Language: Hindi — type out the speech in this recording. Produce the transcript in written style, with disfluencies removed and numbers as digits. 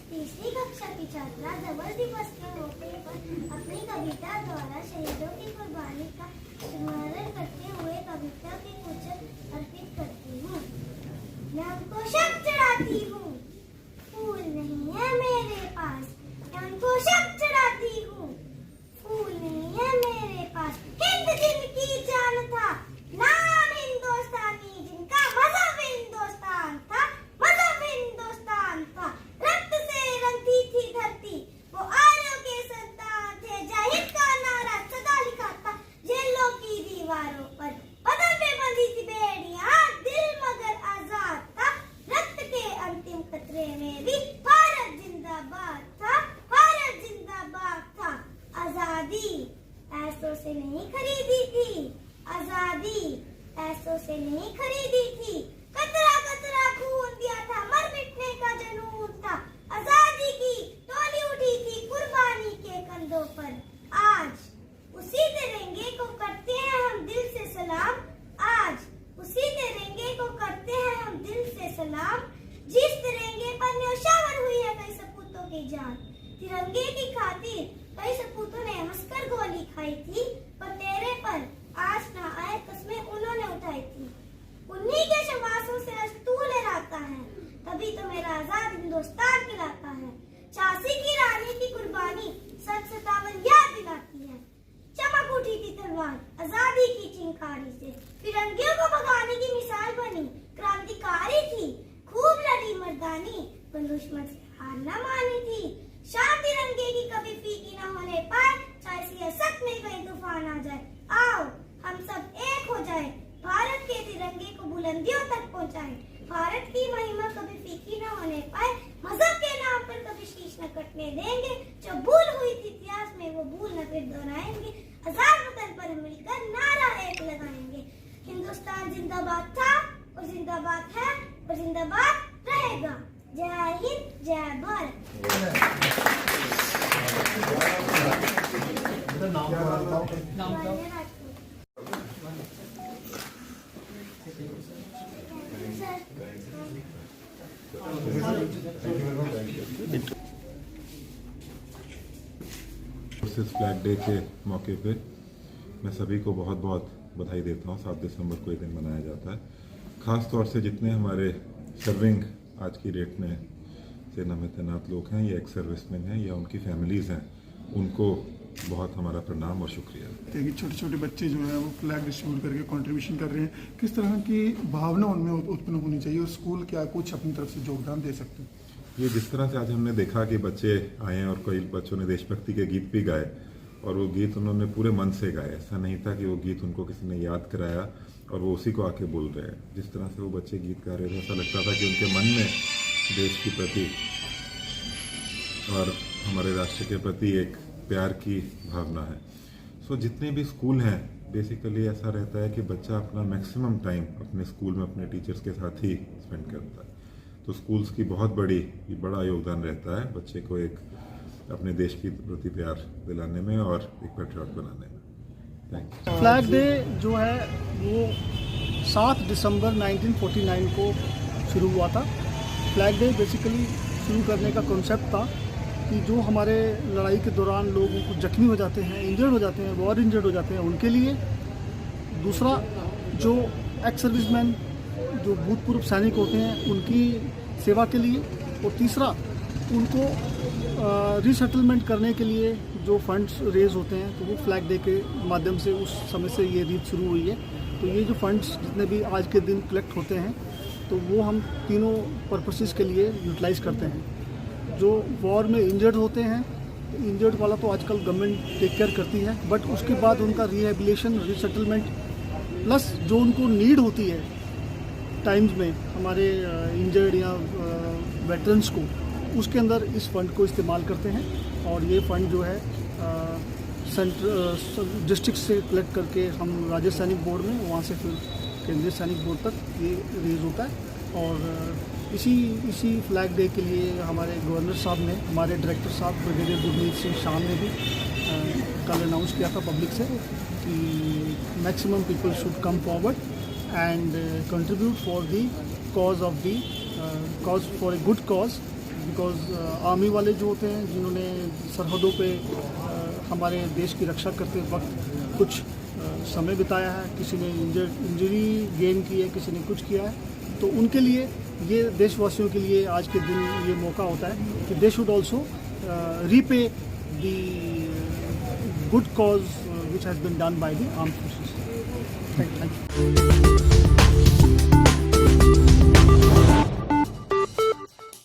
तीसरी कक्षा की छात्रा जबर दिवस के मौके पर अपनी कविता द्वारा शहीदों की कुर्बानी का स्मरण करते हुए कविता के कुछ अर्पित करती हूँ। मैं उनको शब्द चढ़ाती हूँ, फूल नहीं है मेरे पास। मैं उनको शब्द चढ़ाती हूँ, फूल नहीं है मेरे पास। हिंद जिनकी जान था, नाम हिंदुस्तानी, जिनका मजहब हिंदुस्तान था, मजहब हिंदुस्तान था। रक्त से रंगी थी धरती, वो आर्यों के संतान थे। जय हिंद का नारा सदा लिखा था जेलों की दीवारों पर। बदन पे बंधी थी बेड़ियां, दिल मगर आजाद था। रक्त के अंतिम कतरे में भी भारत जिंदाबाद था, भारत जिंदाबाद था। आजादी पैसों से नहीं खरीदी थी, आजादी पैसों से नहीं खरीदी थी। कतरा कतरा खून दिया था, मर मिटने का जुनून था। आजादी की टोली उठी थी कुर्बानी के कंधों पर। आज उसी तिरंगे को करते हैं हम दिल से सलाम। आज उसी तिरंगे को करते हैं हम दिल से सलाम। जिस तिरंगे पर न्योछावर हुई है कई सपूतों की जान। तिरंगे की खातिर कई सपूतों ने हंसकर गोली खाई थी, पर तेरे पर आज ना आए कस्में उन्होंने उठाई थी। उन्हीं के शवासों से आज तू लहराता है, तभी तो मेरा आजाद हिंदुस्तान कहलाता है। 86 की रानी की कुर्बानी 57 याद दिलाती है। चमक उठी थी तलवार आजादी की चिंगारी से, फिरंगियों को भगाने की मिसाल बनी, क्रांतिकारी थी, खूब लड़ी मर्दानी, पर दुश्मन से हार न मानी थी। शान तिरंगे की कभी फीकी न होने पाए, चाहे सियासत में कहीं तूफान आ जाए। आओ हम सब एक हो जाए, भारत के तिरंगे को बुलंदियों तक पहुंचाए। भारत की महिमा कभी फीकी न होने पाए, मजहब के नाम पर कभी शीश न कटने देंगे। जो भूल हुई थी इतिहास में वो भूल न फिर दोहराएंगे। आजाद वतन पर मिलकर नारा एक लगाएंगे। हिंदुस्तान जिंदाबाद था और जिंदाबाद है और जिंदाबाद रहेगा। जय हिंद, जय भारत। फ्लैग डे के मौके पे मैं सभी को बहुत बहुत बधाई देता हूँ। 7 दिसंबर को ये दिन मनाया जाता है। ख़ास तौर से जितने हमारे सर्विंग आज की डेट में सेना में तैनात लोग हैं या एक्स सर्विसमैन हैं या उनकी फैमिलीज़ हैं, उनको बहुत हमारा प्रणाम और शुक्रिया। देखिए छोटे छोटे बच्चे जो है वो फ्लैग डिस्ट्रीब्यूट करके कंट्रीब्यूशन कर रहे हैं। किस तरह की भावना उनमें उत्पन्न होनी चाहिए और स्कूल क्या कुछ अपनी तरफ से योगदान दे सकते हैं? ये जिस तरह से आज हमने देखा कि बच्चे आए हैं और कई बच्चों ने देशभक्ति के गीत भी गाए और वो गीत उन्होंने पूरे मन से गाए। ऐसा नहीं था कि वो गीत उनको किसी ने याद कराया और वो उसी को आके बोल रहे हैं। जिस तरह से वो बच्चे गीत गा रहे थे ऐसा लगता था कि उनके मन में देश के प्रति और हमारे राष्ट्र के प्रति एक प्यार की भावना है। सो जितने भी स्कूल हैं बेसिकली ऐसा रहता है कि बच्चा अपना मैक्सिमम टाइम अपने स्कूल में अपने टीचर्स के साथ ही स्पेंड करता है। तो स्कूल्स की बहुत बड़ा योगदान रहता है बच्चे को एक अपने देश की प्रति प्यार दिलाने में और एक पैट्रियट बनाने में। Thank you. फ्लैग डे जो है वो 7 दिसंबर 1949 को शुरू हुआ था। फ्लैग डे बेसिकली शुरू करने का कॉन्सेप्ट था कि जो हमारे लड़ाई के दौरान लोग जख्मी हो जाते हैं, इंजर्ड हो जाते हैं, वॉर इंजर्ड हो जाते हैं, उनके लिए। दूसरा, जो एक्स सर्विसमैन जो भूतपूर्व सैनिक होते हैं उनकी सेवा के लिए। और तीसरा, उनको रीसेटलमेंट करने के लिए जो फंड्स रेज होते हैं तो वो फ्लैग डे के माध्यम से उस समय से ये रीत शुरू हुई है। तो ये जो फंड्स जितने भी आज के दिन कलेक्ट होते हैं तो वो हम तीनों पर्पसेस के लिए यूटिलाइज़ करते हैं। जो वॉर में इंजर्ड होते हैं, इंजर्ड वाला तो आजकल गवर्नमेंट टेक केयर करती है, बट उसके बाद उनका रिहेबिलिटेशन, रीसेटलमेंट, प्लस जो उनको नीड होती है टाइम्स में हमारे इंजर्ड या वेटरन्स को, उसके अंदर इस फंड को इस्तेमाल करते हैं। और ये फ़ंड जो है डिस्ट्रिक्ट से कलेक्ट करके हम राज्य सैनिक बोर्ड में, वहाँ से फिर केंद्रीय सैनिक बोर्ड तक ये रेज होता है। और इसी फ्लैग डे के लिए हमारे गवर्नर साहब ने, हमारे डायरेक्टर साहब ब्रिगेडियर गुरमीत सिंह शान ने भी कल अनाउंस किया था पब्लिक से कि maximum people should come forward and contribute for the cause of the cause for a good cause. Because army वाले जो होते हैं, जिन्होंने सरहदों पे हमारे देश की रक्षा करते वक्त कुछ समय बिताया है, किसी ने इंजरी गेन की है, किसी ने कुछ किया है, तो उनके लिए ये देशवासियों के लिए आज के दिन ये मौका होता है कि they should also repay the good cause which has been done by the armed forces. Thank you.